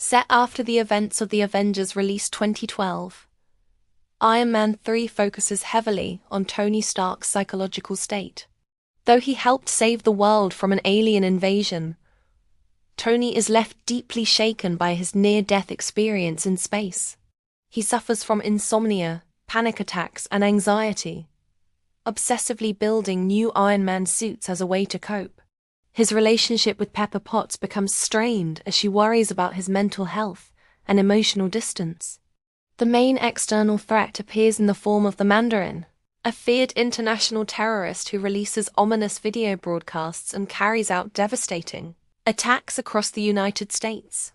Set after the events of the Avengers release 2012, Iron Man 3 focuses heavily on Tony Stark's psychological state. Though he helped save the world from an alien invasion, Tony is left deeply shaken by his near-death experience in space. He suffers from insomnia, panic attacks, and anxiety, obsessively building new Iron Man suits as a way to cope. His relationship with Pepper Potts becomes strained as she worries about his mental health and emotional distance. The main external threat appears in the form of the Mandarin, a feared international terrorist who releases ominous video broadcasts and carries out devastating attacks across the United States.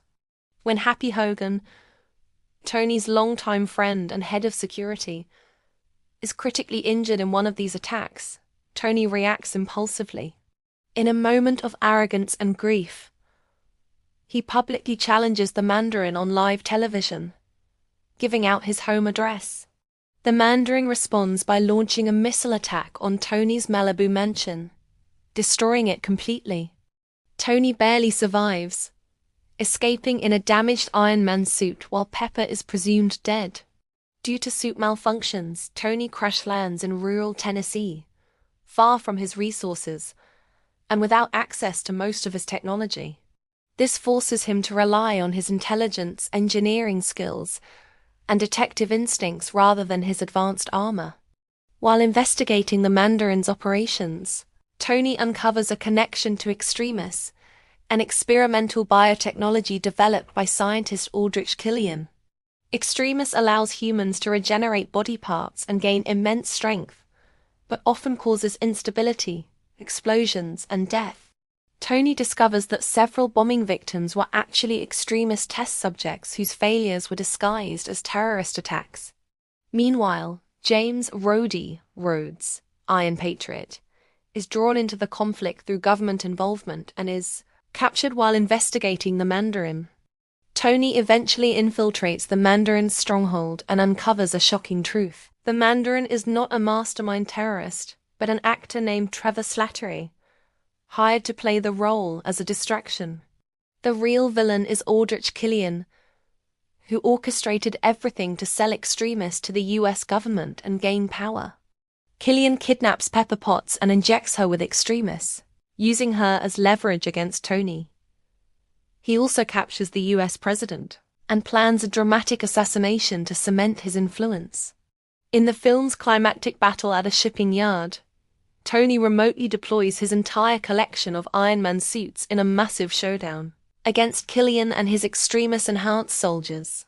When Happy Hogan, Tony's longtime friend and head of security, is critically injured in one of these attacks, Tony reacts impulsively. In a moment of arrogance and grief, he publicly challenges the Mandarin on live television, giving out his home address. The Mandarin responds by launching a missile attack on Tony's Malibu mansion, destroying it completely. Tony barely survives, escaping in a damaged Iron Man suit while Pepper is presumed dead. Due to suit malfunctions, Tony crash lands in rural Tennessee, far from his resources, and without access to most of his technology. This forces him to rely on his intelligence, engineering skills, and detective instincts rather than his advanced armor. While investigating the Mandarin's operations, Tony uncovers a connection to Extremis, an experimental biotechnology developed by scientist Aldrich Killian. Extremis allows humans to regenerate body parts and gain immense strength, but often causes instability, explosions, and death. Tony discovers that several bombing victims were actually Extremis test subjects whose failures were disguised as terrorist attacks. Meanwhile, James "Rhodey" Rhodes, Iron Patriot, is drawn into the conflict through government involvement and is captured while investigating the Mandarin. Tony eventually infiltrates the Mandarin's stronghold and uncovers a shocking truth. The Mandarin is not a mastermind terrorist, but an actor named Trevor Slattery, hired to play the role as a distraction. The real villain is Aldrich Killian, who orchestrated everything to sell Extremis to the US government and gain power. Killian kidnaps Pepper Potts and injects her with Extremis, using her as leverage against Tony. He also captures the US president and plans a dramatic assassination to cement his influence. In the film's climactic battle at a shipping yard, Tony remotely deploys his entire collection of Iron Man suits in a massive showdown against Killian and his Extremis-enhanced soldiers.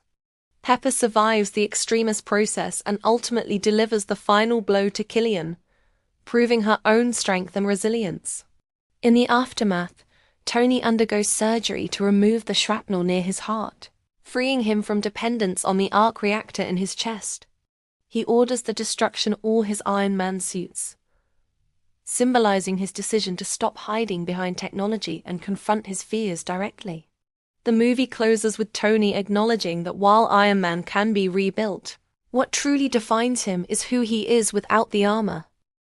Pepper survives the Extremis process and ultimately delivers the final blow to Killian, proving her own strength and resilience. In the aftermath, Tony undergoes surgery to remove the shrapnel near his heart, freeing him from dependence on the arc reactor in his chest. He orders the destruction of all his Iron Man suits, symbolizing his decision to stop hiding behind technology and confront his fears directly. The movie closes with Tony acknowledging that while Iron Man can be rebuilt, what truly defines him is who he is without the armor.